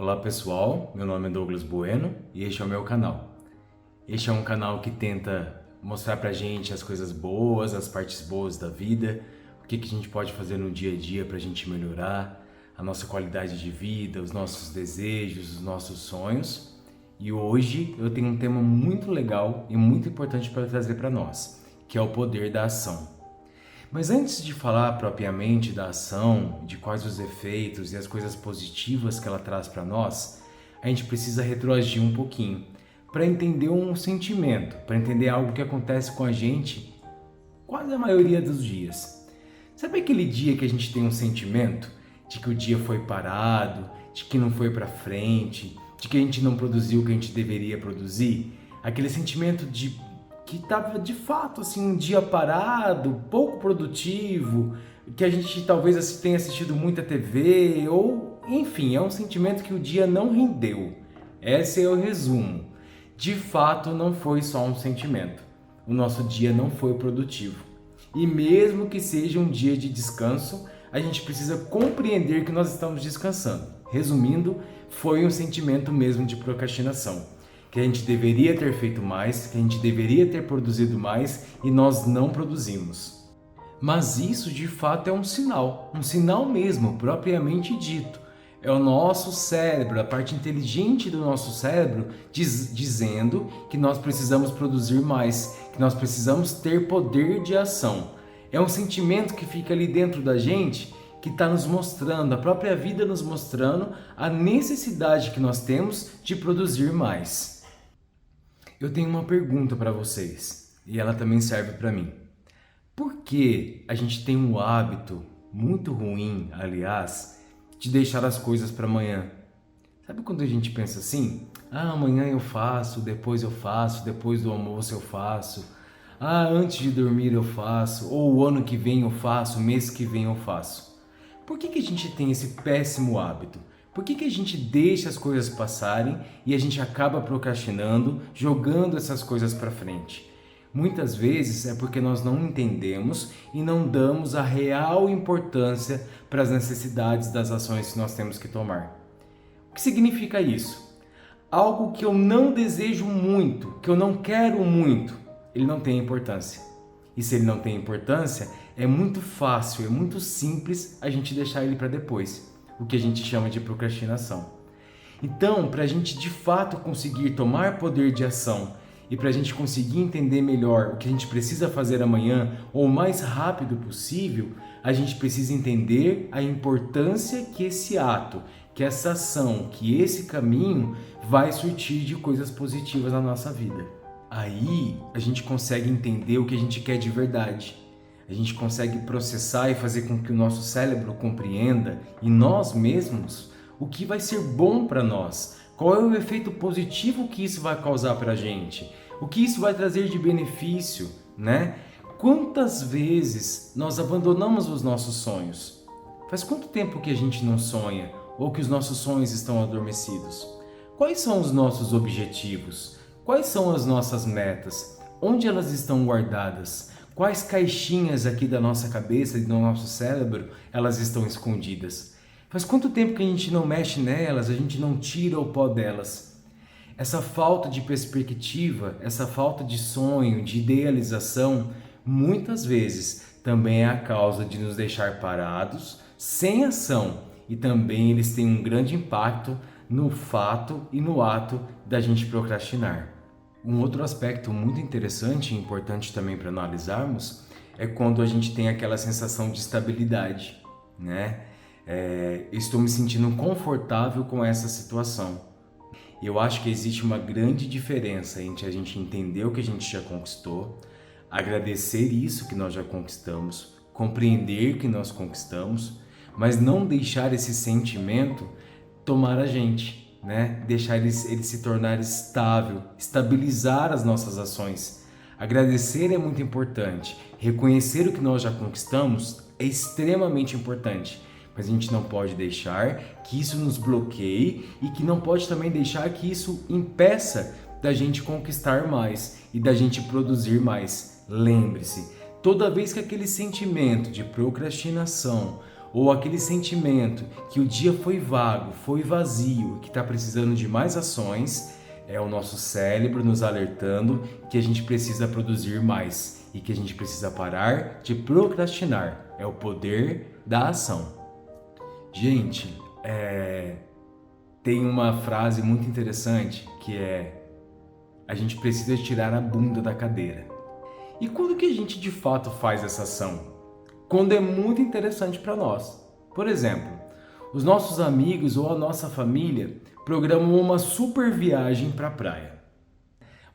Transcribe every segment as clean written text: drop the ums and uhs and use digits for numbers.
Olá pessoal, meu nome é Douglas Bueno e este é o meu canal. Este é um canal que tenta mostrar pra gente as coisas boas, as partes boas da vida, o que a gente pode fazer no dia a dia pra gente melhorar a nossa qualidade de vida, os nossos desejos, os nossos sonhos. E hoje eu tenho um tema muito legal e muito importante para trazer para nós, que é o poder da ação. Mas antes de falar propriamente da ação, de quais os efeitos e as coisas positivas que ela traz para nós, a gente precisa retroagir um pouquinho para entender um sentimento, para entender algo que acontece com a gente quase a maioria dos dias. Sabe aquele dia que a gente tem um sentimento de que o dia foi parado, de que não foi para frente, de que a gente não produziu o que a gente deveria produzir? Aquele sentimento de que estava de fato assim um dia parado, pouco produtivo, que a gente talvez tenha assistido muita TV ou enfim, é um sentimento que o dia não rendeu. Esse é o resumo. De fato, não foi só um sentimento. O nosso dia não foi produtivo. E mesmo que seja um dia de descanso, a gente precisa compreender que nós estamos descansando. Resumindo, foi um sentimento mesmo de procrastinação, que a gente deveria ter feito mais, que a gente deveria ter produzido mais e nós não produzimos. Mas isso de fato é um sinal mesmo, propriamente dito. É o nosso cérebro, a parte inteligente do nosso cérebro dizendo que nós precisamos produzir mais, que nós precisamos ter poder de ação. É um sentimento que fica ali dentro da gente, que está nos mostrando, a própria vida nos mostrando a necessidade que nós temos de produzir mais. Eu tenho uma pergunta para vocês, e ela também serve para mim. Por que a gente tem um hábito muito ruim, aliás, de deixar as coisas para amanhã? Sabe quando a gente pensa assim? Amanhã eu faço, depois do almoço eu faço. Antes de dormir eu faço, ou o ano que vem eu faço, o mês que vem eu faço. Por que a gente tem esse péssimo hábito? Por que a gente deixa as coisas passarem e a gente acaba procrastinando, jogando essas coisas para frente? Muitas vezes é porque nós não entendemos e não damos a real importância para as necessidades das ações que nós temos que tomar. O que significa isso? Algo que eu não desejo muito, que eu não quero muito, ele não tem importância. E se ele não tem importância, é muito fácil, é muito simples a gente deixar ele para depois, o que a gente chama de procrastinação. Então, para a gente de fato conseguir tomar poder de ação e para a gente conseguir entender melhor o que a gente precisa fazer amanhã ou o mais rápido possível, a gente precisa entender a importância que esse ato, que essa ação, que esse caminho vai surtir de coisas positivas na nossa vida. Aí a gente consegue entender o que a gente quer de verdade. A gente consegue processar e fazer com que o nosso cérebro compreenda, e nós mesmos, o que vai ser bom para nós. Qual é o efeito positivo que isso vai causar para a gente? O que isso vai trazer de benefício, né? Quantas vezes nós abandonamos os nossos sonhos? Faz quanto tempo que a gente não sonha ou que os nossos sonhos estão adormecidos? Quais são os nossos objetivos? Quais são as nossas metas? Onde elas estão guardadas? Quais caixinhas aqui da nossa cabeça e do nosso cérebro elas estão escondidas? Faz quanto tempo que a gente não mexe nelas, a gente não tira o pó delas? Essa falta de perspectiva, essa falta de sonho, de idealização, muitas vezes também é a causa de nos deixar parados, sem ação, e também eles têm um grande impacto no fato e no ato da gente procrastinar. Um outro aspecto muito interessante e importante também para analisarmos é quando a gente tem aquela sensação de estabilidade, né? Estou me sentindo confortável com essa situação. Eu acho que existe uma grande diferença entre a gente entender o que a gente já conquistou, agradecer isso que nós já conquistamos, compreender que nós conquistamos, mas não deixar esse sentimento tomar a gente, né? Deixar ele se tornar estável, estabilizar as nossas ações. Agradecer é muito importante, reconhecer o que nós já conquistamos é extremamente importante, mas a gente não pode deixar que isso nos bloqueie e que não pode também deixar que isso impeça da gente conquistar mais e da gente produzir mais. Lembre-se, toda vez que aquele sentimento de procrastinação ou aquele sentimento que o dia foi vago, foi vazio, que está precisando de mais ações, é o nosso cérebro nos alertando que a gente precisa produzir mais e que a gente precisa parar de procrastinar. É o poder da ação. Gente, tem uma frase muito interessante que é: a gente precisa tirar a bunda da cadeira. E quando que a gente de fato faz essa ação? Quando é muito interessante para nós. Por exemplo, os nossos amigos ou a nossa família programam uma super viagem para a praia.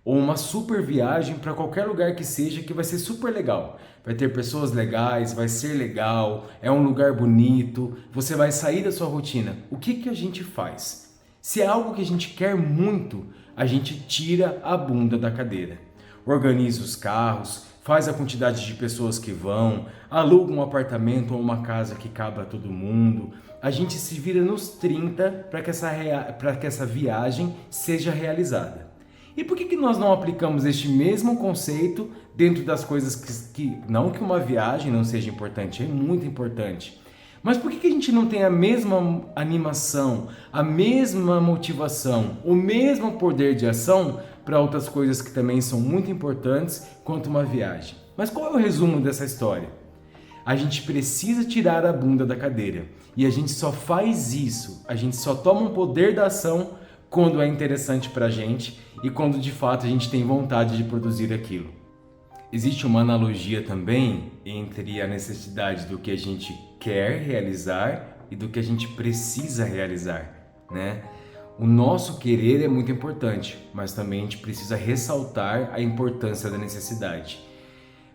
Ou uma super viagem para qualquer lugar que seja, que vai ser super legal. Vai ter pessoas legais, vai ser legal, é um lugar bonito, você vai sair da sua rotina. O que a gente faz? Se é algo que a gente quer muito, a gente tira a bunda da cadeira. Organiza os carros, faz a quantidade de pessoas que vão, aluga um apartamento ou uma casa que caba todo mundo. A gente se vira nos 30 para que essa viagem seja realizada. E por que nós não aplicamos este mesmo conceito dentro das coisas que não que uma viagem não seja importante, é muito importante. Mas por que a gente não tem a mesma animação, a mesma motivação, o mesmo poder de ação para outras coisas que também são muito importantes quanto uma viagem? Mas qual é o resumo dessa história? A gente precisa tirar a bunda da cadeira e a gente só faz isso, a gente só toma um poder da ação quando é interessante para a gente e quando de fato a gente tem vontade de produzir aquilo. Existe uma analogia também entre a necessidade do que a gente quer realizar e do que a gente precisa realizar, né? O nosso querer é muito importante, mas também a gente precisa ressaltar a importância da necessidade.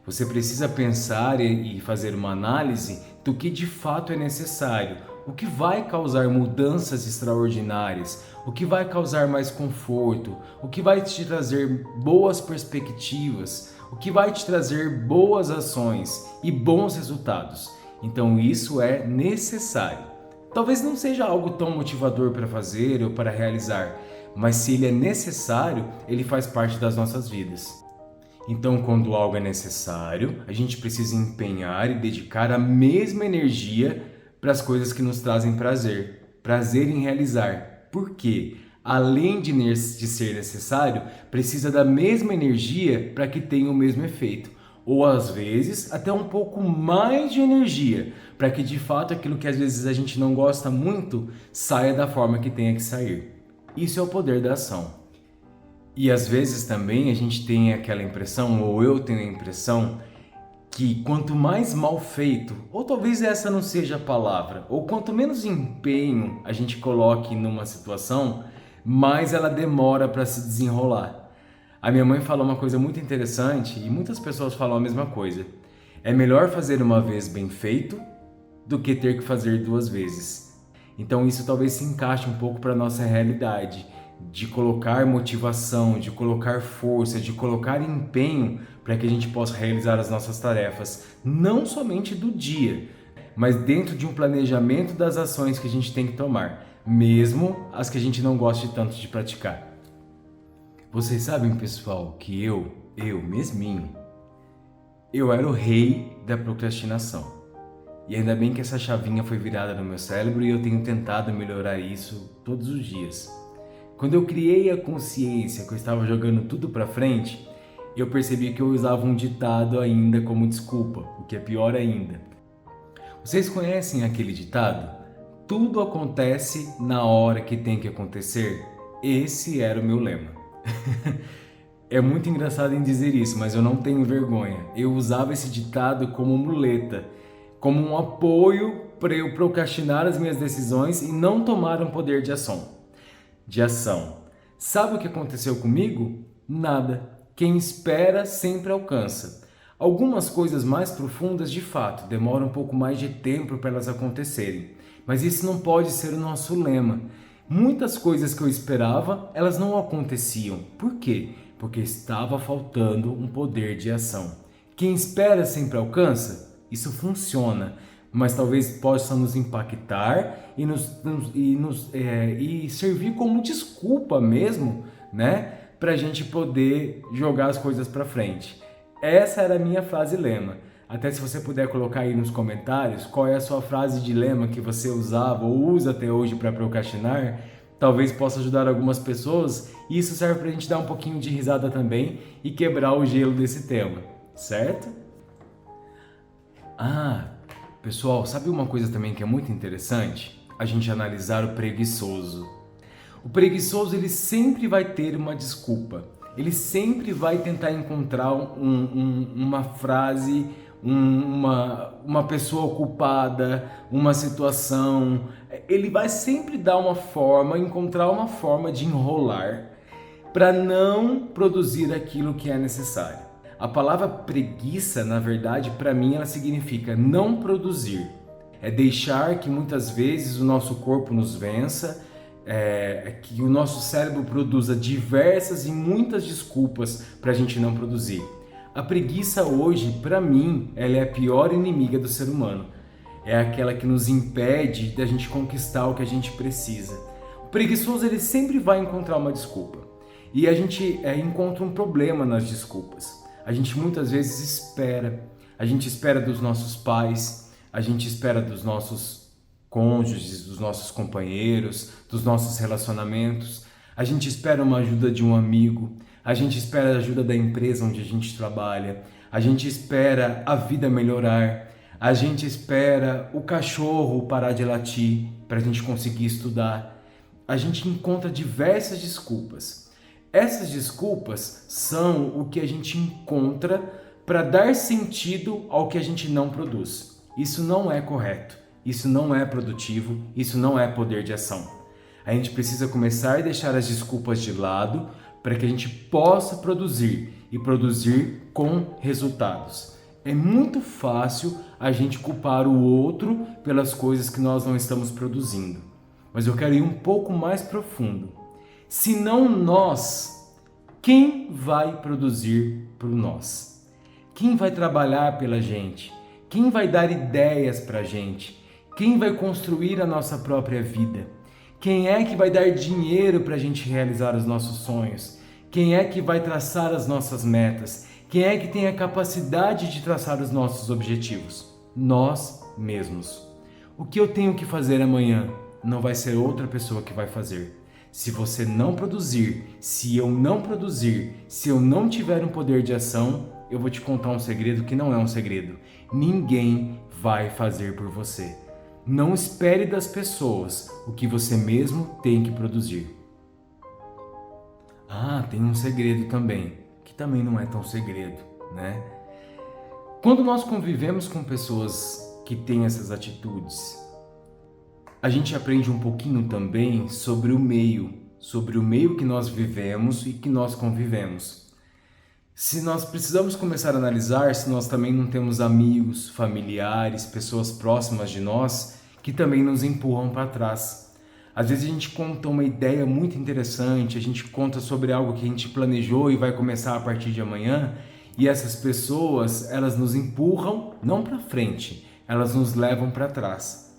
Você precisa pensar e fazer uma análise do que de fato é necessário, o que vai causar mudanças extraordinárias, o que vai causar mais conforto, o que vai te trazer boas perspectivas, o que vai te trazer boas ações e bons resultados. Então isso é necessário. Talvez não seja algo tão motivador para fazer ou para realizar, mas se ele é necessário, ele faz parte das nossas vidas. Então, quando algo é necessário, a gente precisa empenhar e dedicar a mesma energia para as coisas que nos trazem prazer em realizar. Por quê? Além de ser necessário, precisa da mesma energia para que tenha o mesmo efeito. Ou às vezes até um pouco mais de energia, para que de fato aquilo que às vezes a gente não gosta muito saia da forma que tenha que sair. Isso é o poder da ação. E às vezes também a gente tem aquela impressão, ou eu tenho a impressão, que quanto mais mal feito, ou talvez essa não seja a palavra, ou quanto menos empenho a gente coloque numa situação, mais ela demora para se desenrolar. A minha mãe falou uma coisa muito interessante e muitas pessoas falam a mesma coisa. É melhor fazer uma vez bem feito do que ter que fazer 2 vezes. Então isso talvez se encaixe um pouco para a nossa realidade, de colocar motivação, de colocar força, de colocar empenho para que a gente possa realizar as nossas tarefas, não somente do dia, mas dentro de um planejamento das ações que a gente tem que tomar, mesmo as que a gente não goste tanto de praticar. Vocês sabem, pessoal, que eu mesminho, eu era o rei da procrastinação. E ainda bem que essa chavinha foi virada no meu cérebro e eu tenho tentado melhorar isso todos os dias. Quando eu criei a consciência que eu estava jogando tudo para frente, eu percebi que eu usava um ditado ainda como desculpa, o que é pior ainda. Vocês conhecem aquele ditado? Tudo acontece na hora que tem que acontecer? Esse era o meu lema. É muito engraçado em dizer isso, mas eu não tenho vergonha. Eu usava esse ditado como muleta, como um apoio para eu procrastinar as minhas decisões e não tomar um poder de ação. Sabe o que aconteceu comigo? Nada. Quem espera sempre alcança. Algumas coisas mais profundas, de fato, demoram um pouco mais de tempo para elas acontecerem. Mas isso não pode ser o nosso lema. Muitas coisas que eu esperava, elas não aconteciam. Por quê? Porque estava faltando um poder de ação. Quem espera sempre alcança? Isso funciona. Mas talvez possa nos impactar e servir como desculpa mesmo, né, para a gente poder jogar as coisas para frente. Essa era a minha frase lema. Até se você puder colocar aí nos comentários qual é a sua frase de lema que você usava ou usa até hoje para procrastinar, talvez possa ajudar algumas pessoas e isso serve para a gente dar um pouquinho de risada também e quebrar o gelo desse tema, certo? Pessoal, sabe uma coisa também que é muito interessante? A gente analisar o preguiçoso. O preguiçoso, ele sempre vai ter uma desculpa. Ele sempre vai tentar encontrar uma frase, uma pessoa ocupada, uma situação. Ele vai sempre dar encontrar uma forma de enrolar para não produzir aquilo que é necessário. A palavra preguiça, na verdade, para mim, ela significa não produzir. É deixar que muitas vezes o nosso corpo nos vença, que o nosso cérebro produza diversas e muitas desculpas para a gente não produzir. A preguiça hoje, para mim, ela é a pior inimiga do ser humano. É aquela que nos impede da gente conquistar o que a gente precisa. O preguiçoso, ele sempre vai encontrar uma desculpa. E a gente encontra um problema nas desculpas. A gente muitas vezes espera. A gente espera dos nossos pais, a gente espera dos nossos cônjuges, dos nossos companheiros, dos nossos relacionamentos. A gente espera uma ajuda de um amigo, a gente espera a ajuda da empresa onde a gente trabalha, a gente espera a vida melhorar, a gente espera o cachorro parar de latir para a gente conseguir estudar. A gente encontra diversas desculpas. Essas desculpas são o que a gente encontra para dar sentido ao que a gente não produz. Isso não é correto, isso não é produtivo, isso não é poder de ação. A gente precisa começar a deixar as desculpas de lado para que a gente possa produzir e produzir com resultados. É muito fácil a gente culpar o outro pelas coisas que nós não estamos produzindo, mas eu quero ir um pouco mais profundo. Se não nós, quem vai produzir por nós? Quem vai trabalhar pela gente? Quem vai dar ideias pra gente? Quem vai construir a nossa própria vida? Quem é que vai dar dinheiro pra gente realizar os nossos sonhos? Quem é que vai traçar as nossas metas? Quem é que tem a capacidade de traçar os nossos objetivos? Nós mesmos. O que eu tenho que fazer amanhã não vai ser outra pessoa que vai fazer. Se você não produzir, se eu não produzir, se eu não tiver um poder de ação, eu vou te contar um segredo que não é um segredo. Ninguém vai fazer por você. Não espere das pessoas o que você mesmo tem que produzir. Tem um segredo também, que também não é tão segredo, né? Quando nós convivemos com pessoas que têm essas atitudes, a gente aprende um pouquinho também sobre o meio que nós vivemos e que nós convivemos. Se nós precisamos começar a analisar se nós também não temos amigos, familiares, pessoas próximas de nós que também nos empurram para trás. Às vezes a gente conta uma ideia muito interessante, a gente conta sobre algo que a gente planejou e vai começar a partir de amanhã, e essas pessoas, elas nos empurram não para frente, elas nos levam para trás.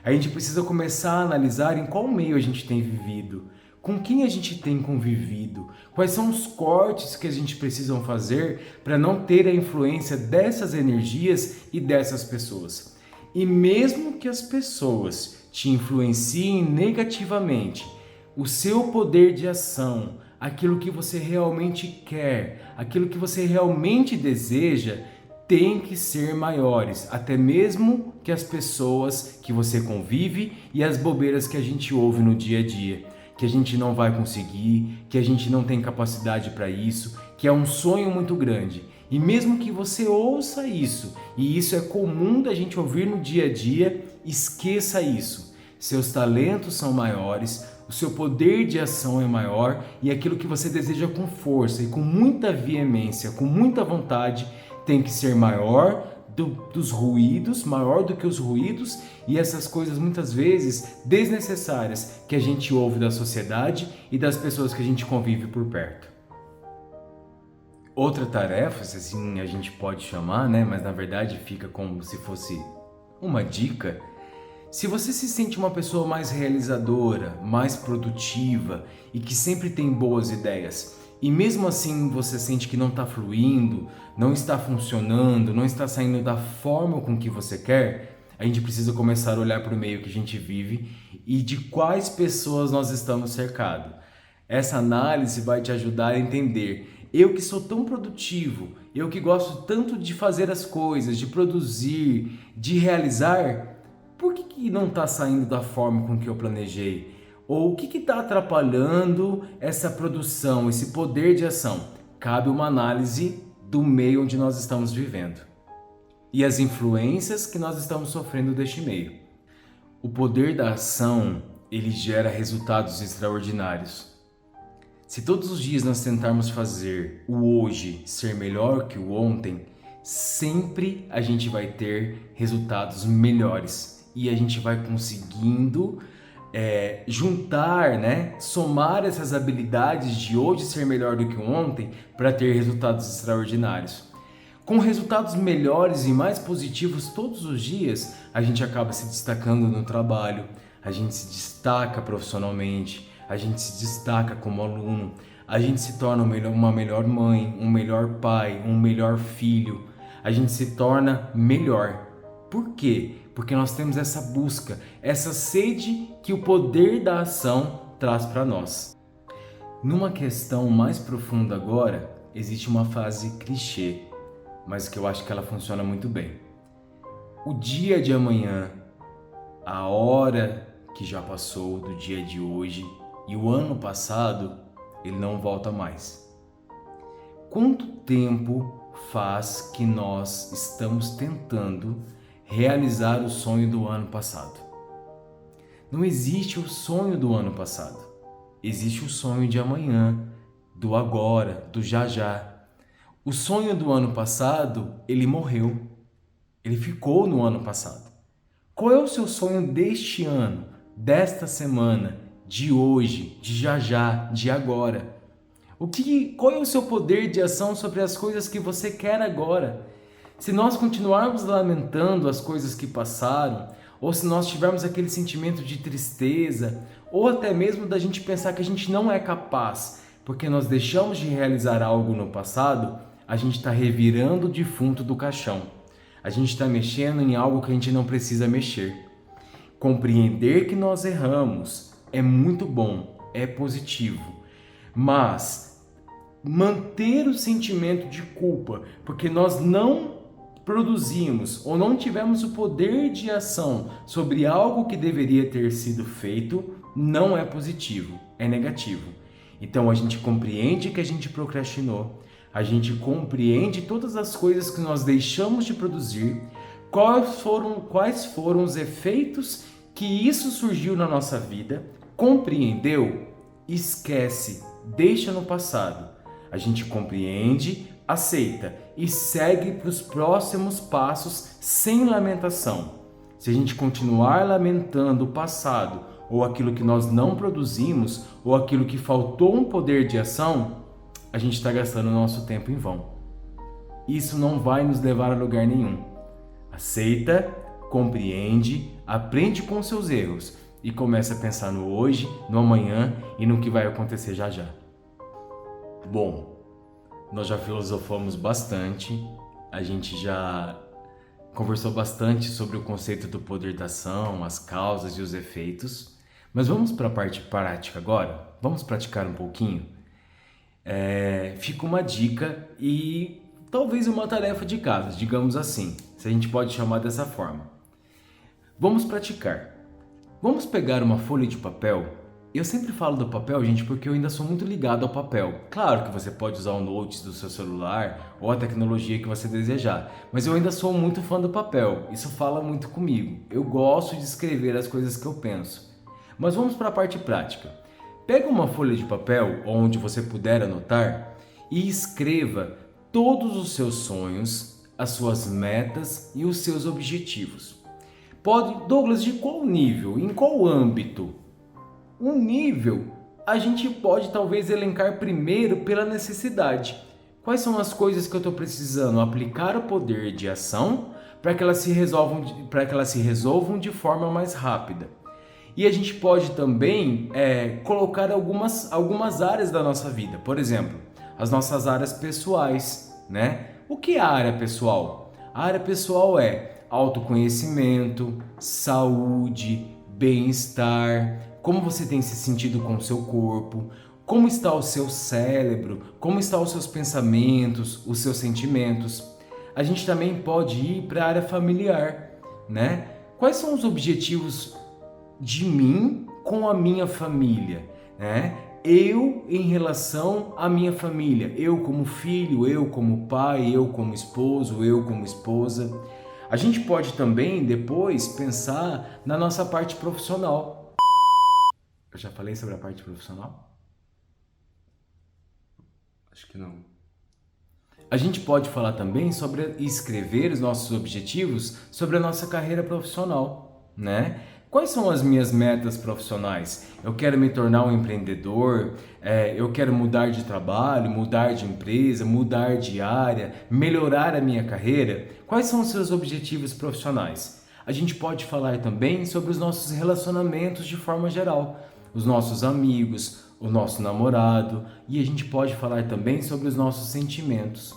A gente precisa começar a analisar em qual meio a gente tem vivido, com quem a gente tem convivido, quais são os cortes que a gente precisa fazer para não ter a influência dessas energias e dessas pessoas. E mesmo que as pessoas te influenciem negativamente, o seu poder de ação, aquilo que você realmente quer, aquilo que você realmente deseja, tem que ser maiores, até mesmo que as pessoas que você convive e as bobeiras que a gente ouve no dia a dia, que a gente não vai conseguir, que a gente não tem capacidade para isso, que é um sonho muito grande. E mesmo que você ouça isso, e isso é comum da gente ouvir no dia a dia, esqueça isso. Seus talentos são maiores, o seu poder de ação é maior e aquilo que você deseja com força e com muita veemência, com muita vontade, tem que ser maior dos ruídos, maior do que os ruídos e essas coisas muitas vezes desnecessárias que a gente ouve da sociedade e das pessoas que a gente convive por perto. Outra tarefa, se assim a gente pode chamar, né? Mas na verdade fica como se fosse uma dica. Se você se sente uma pessoa mais realizadora, mais produtiva e que sempre tem boas ideias, e mesmo assim você sente que não está fluindo, não está funcionando, não está saindo da forma com que você quer, a gente precisa começar a olhar para o meio que a gente vive e de quais pessoas nós estamos cercados. Essa análise vai te ajudar a entender: eu que sou tão produtivo, eu que gosto tanto de fazer as coisas, de produzir, de realizar, por que não está saindo da forma com que eu planejei? Ou o que está atrapalhando essa produção, esse poder de ação? Cabe uma análise do meio onde nós estamos vivendo e as influências que nós estamos sofrendo deste meio. O poder da ação, ele gera resultados extraordinários. Se todos os dias nós tentarmos fazer o hoje ser melhor que o ontem, sempre a gente vai ter resultados melhores e a gente vai conseguindo juntar, somar essas habilidades de hoje ser melhor do que ontem para ter resultados extraordinários. Com resultados melhores e mais positivos todos os dias, a gente acaba se destacando no trabalho, a gente se destaca profissionalmente, a gente se destaca como aluno, a gente se torna uma melhor mãe, um melhor pai, um melhor filho, a gente se torna melhor. Por quê? Porque nós temos essa busca, essa sede que o poder da ação traz para nós. Numa questão mais profunda agora, existe uma frase clichê, mas que eu acho que ela funciona muito bem. O dia de amanhã, a hora que já passou do dia de hoje e o ano passado, ele não volta mais. Quanto tempo faz que nós estamos tentando realizar o sonho do ano passado? Não existe o sonho do ano passado. Existe o sonho de amanhã, do agora, do já já. O sonho do ano passado, ele morreu. Ele ficou no ano passado. Qual é o seu sonho deste ano, desta semana, de hoje, de já já, de agora? Qual é o seu poder de ação sobre as coisas que você quer agora? Se nós continuarmos lamentando as coisas que passaram, ou se nós tivermos aquele sentimento de tristeza, ou até mesmo da gente pensar que a gente não é capaz, porque nós deixamos de realizar algo no passado, a gente está revirando o defunto do caixão. A gente está mexendo em algo que a gente não precisa mexer. Compreender que nós erramos é muito bom, é positivo, mas manter o sentimento de culpa, porque nós não produzimos ou não tivemos o poder de ação sobre algo que deveria ter sido feito, não é positivo, é negativo. Então a gente compreende que a gente procrastinou, a gente compreende todas as coisas que nós deixamos de produzir, quais foram os efeitos que isso surgiu na nossa vida, compreendeu, esquece, deixa no passado. A gente compreende, aceita e segue para os próximos passos sem lamentação. Se a gente continuar lamentando o passado, ou aquilo que nós não produzimos, ou aquilo que faltou um poder de ação, a gente está gastando o nosso tempo em vão. Isso não vai nos levar a lugar nenhum. Aceita, compreende, aprende com seus erros e começa a pensar no hoje, no amanhã e no que vai acontecer já já. Bom, nós já filosofamos bastante, a gente já conversou bastante sobre o conceito do poder da ação, as causas e os efeitos, mas vamos para a parte prática agora? Vamos praticar um pouquinho? Fica uma dica e talvez uma tarefa de casa, digamos assim, se a gente pode chamar dessa forma. Vamos praticar. Vamos pegar uma folha de papel. Eu sempre falo do papel, gente, porque eu ainda sou muito ligado ao papel. Claro que você pode usar o notes do seu celular ou a tecnologia que você desejar, mas eu ainda sou muito fã do papel. Isso fala muito comigo. Eu gosto de escrever as coisas que eu penso. Mas vamos para a parte prática. Pega uma folha de papel onde você puder anotar e escreva todos os seus sonhos, as suas metas e os seus objetivos. Douglas, de qual nível? Em qual âmbito? Um nível a gente pode talvez elencar primeiro pela necessidade. Quais são as coisas que eu estou precisando aplicar o poder de ação para que elas se resolvam de forma mais rápida? E a gente pode também colocar algumas áreas da nossa vida. Por exemplo, as nossas áreas pessoais, né? O que é a área pessoal? A área pessoal é autoconhecimento, saúde, bem-estar, como você tem se sentido com o seu corpo, como está o seu cérebro, como estão os seus pensamentos, os seus sentimentos. A gente também pode ir para a área familiar, né? Quais são os objetivos de mim com a minha família, né? Eu em relação à minha família, eu como filho, eu como pai, eu como esposo, eu como esposa. A gente pode também depois pensar na nossa parte profissional. Eu já falei sobre a parte profissional? Acho que não. A gente pode falar também sobre escrever os nossos objetivos sobre a nossa carreira profissional, né? Quais são as minhas metas profissionais? Eu quero me tornar um empreendedor, eu quero mudar de trabalho, mudar de empresa, mudar de área, melhorar a minha carreira. Quais são os seus objetivos profissionais? A gente pode falar também sobre os nossos relacionamentos de forma geral, os nossos amigos, o nosso namorado, e a gente pode falar também sobre os nossos sentimentos.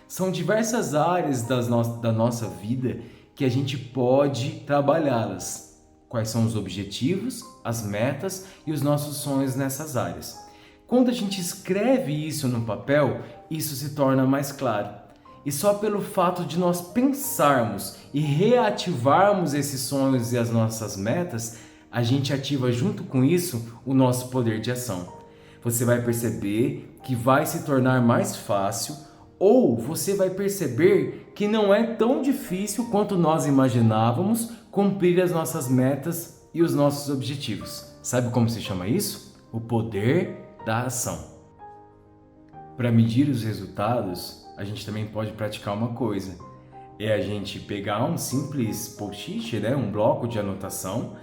São diversas áreas da nossa vida que a gente pode trabalhá-las. Quais são os objetivos, as metas e os nossos sonhos nessas áreas. Quando a gente escreve isso no papel, isso se torna mais claro. E só pelo fato de nós pensarmos e reativarmos esses sonhos e as nossas metas, a gente ativa junto com isso o nosso poder de ação. Você vai perceber que vai se tornar mais fácil, ou você vai perceber que não é tão difícil quanto nós imaginávamos cumprir as nossas metas e os nossos objetivos. Sabe como se chama isso? O poder da ação. Para medir os resultados, a gente também pode praticar uma coisa. É a gente pegar um simples post-it, né, um bloco de anotação,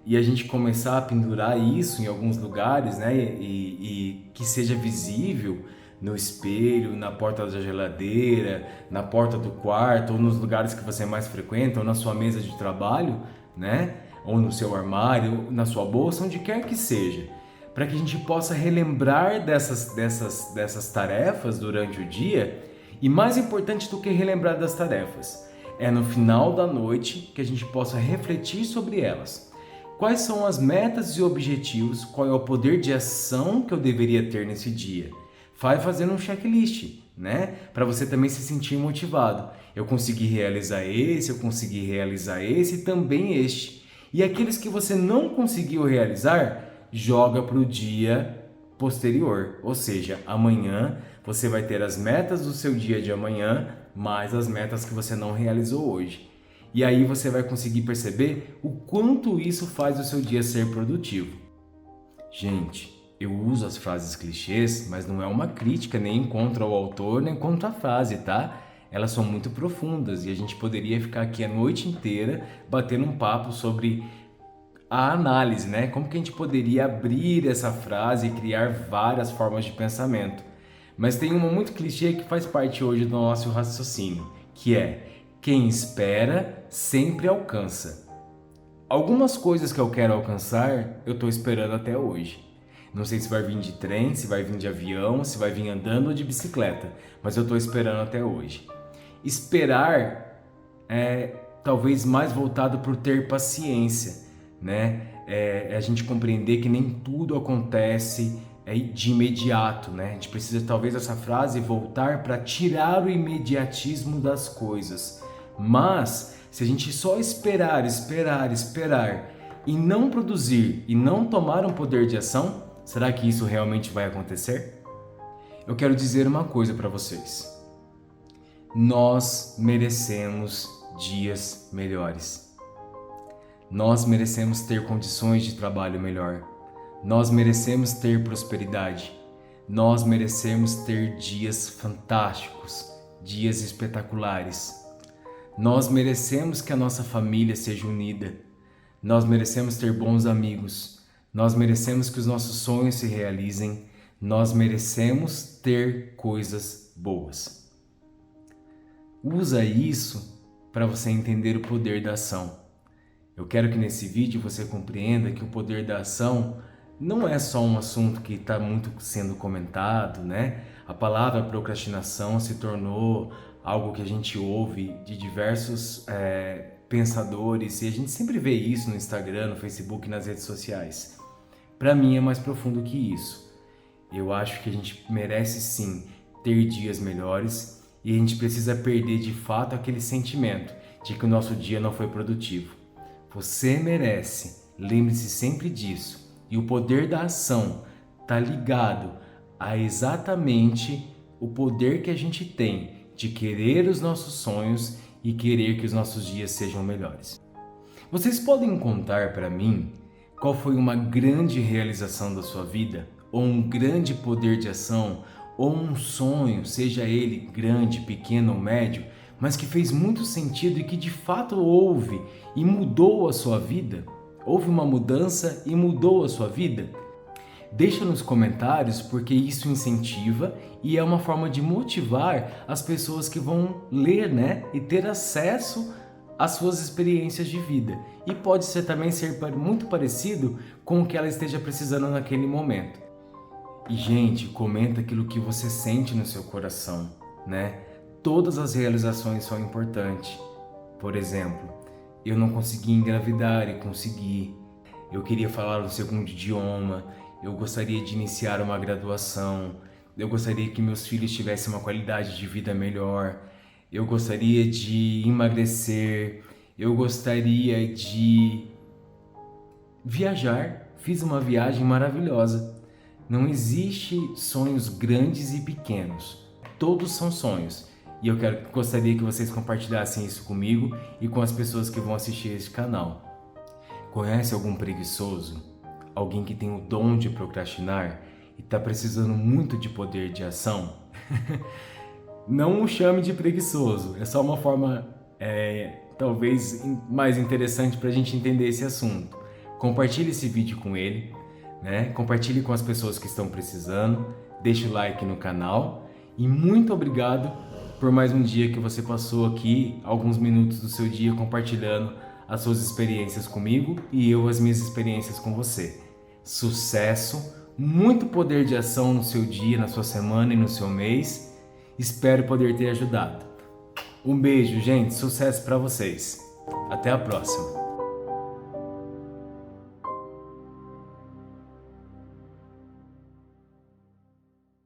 e a gente começar a pendurar isso em alguns lugares, né, e que seja visível no espelho, na porta da geladeira, na porta do quarto, ou nos lugares que você mais frequenta, ou na sua mesa de trabalho, né, ou no seu armário, na sua bolsa, onde quer que seja, para que a gente possa relembrar dessas tarefas durante o dia. E mais importante do que relembrar das tarefas, é no final da noite que a gente possa refletir sobre elas. Quais são as metas e objetivos, qual é o poder de ação que eu deveria ter nesse dia? Vai fazendo um checklist, né? Para você também se sentir motivado. Eu consegui realizar esse, eu consegui realizar esse e também este. E aqueles que você não conseguiu realizar, joga para o dia posterior, ou seja, amanhã você vai ter as metas do seu dia de amanhã, mais as metas que você não realizou hoje. E aí você vai conseguir perceber o quanto isso faz o seu dia ser produtivo. Gente, eu uso as frases clichês, mas não é uma crítica nem contra o autor, nem contra a frase, tá? Elas são muito profundas e a gente poderia ficar aqui a noite inteira batendo um papo sobre a análise, né? Como que a gente poderia abrir essa frase e criar várias formas de pensamento. Mas tem uma muito clichê que faz parte hoje do nosso raciocínio, que é: quem espera sempre alcança. Algumas coisas que eu quero alcançar, eu estou esperando até hoje. Não sei se vai vir de trem, se vai vir de avião, se vai vir andando ou de bicicleta, mas eu estou esperando até hoje. Esperar é talvez mais voltado por ter paciência, né? A gente compreender que nem tudo acontece de imediato, né? A gente precisa, talvez, essa frase voltar para tirar o imediatismo das coisas. Mas se a gente só esperar e não produzir e não tomar um poder de ação, será que isso realmente vai acontecer? Eu quero dizer uma coisa para vocês. Nós merecemos dias melhores. Nós merecemos ter condições de trabalho melhor. Nós merecemos ter prosperidade. Nós merecemos ter dias fantásticos, dias espetaculares. Nós merecemos que a nossa família seja unida. Nós merecemos ter bons amigos. Nós merecemos que os nossos sonhos se realizem. Nós merecemos ter coisas boas. Usa isso para você entender o poder da ação. Eu quero que nesse vídeo você compreenda que o poder da ação não é só um assunto que está muito sendo comentado, né? A palavra procrastinação se tornou algo que a gente ouve de diversos pensadores e a gente sempre vê isso no Instagram, no Facebook, nas redes sociais. Para mim é mais profundo que isso. Eu acho que a gente merece sim ter dias melhores e a gente precisa perder de fato aquele sentimento de que o nosso dia não foi produtivo. Você merece, lembre-se sempre disso. E o poder da ação está ligado a exatamente o poder que a gente tem de querer os nossos sonhos e querer que os nossos dias sejam melhores. Vocês podem contar para mim qual foi uma grande realização da sua vida, ou um grande poder de ação, ou um sonho, seja ele grande, pequeno ou médio, mas que fez muito sentido e que de fato houve e mudou a sua vida? Houve uma mudança e mudou a sua vida? Deixa nos comentários porque isso incentiva e é uma forma de motivar as pessoas que vão ler, né? E ter acesso às suas experiências de vida. E pode ser também ser muito parecido com o que ela esteja precisando naquele momento. E gente, comenta aquilo que você sente no seu coração, né? Todas as realizações são importantes. Por exemplo, eu não consegui engravidar e consegui. Eu queria falar o segundo idioma. Eu gostaria de iniciar uma graduação. Eu gostaria que meus filhos tivessem uma qualidade de vida melhor. Eu gostaria de emagrecer. Eu gostaria de viajar. Fiz uma viagem maravilhosa. Não existe sonhos grandes e pequenos. Todos são sonhos. E eu gostaria que vocês compartilhassem isso comigo e com as pessoas que vão assistir este canal. Conhece algum preguiçoso? Alguém que tem o dom de procrastinar e está precisando muito de poder de ação? Não o chame de preguiçoso, é só uma forma talvez mais interessante para a gente entender esse assunto. Compartilhe esse vídeo com ele, né? Compartilhe com as pessoas que estão precisando, deixe o like no canal e muito obrigado por mais um dia que você passou aqui, alguns minutos do seu dia compartilhando as suas experiências comigo e eu as minhas experiências com você. Sucesso, muito poder de ação no seu dia, na sua semana e no seu mês. Espero poder ter ajudado. Um beijo, gente. Sucesso para vocês. Até a próxima.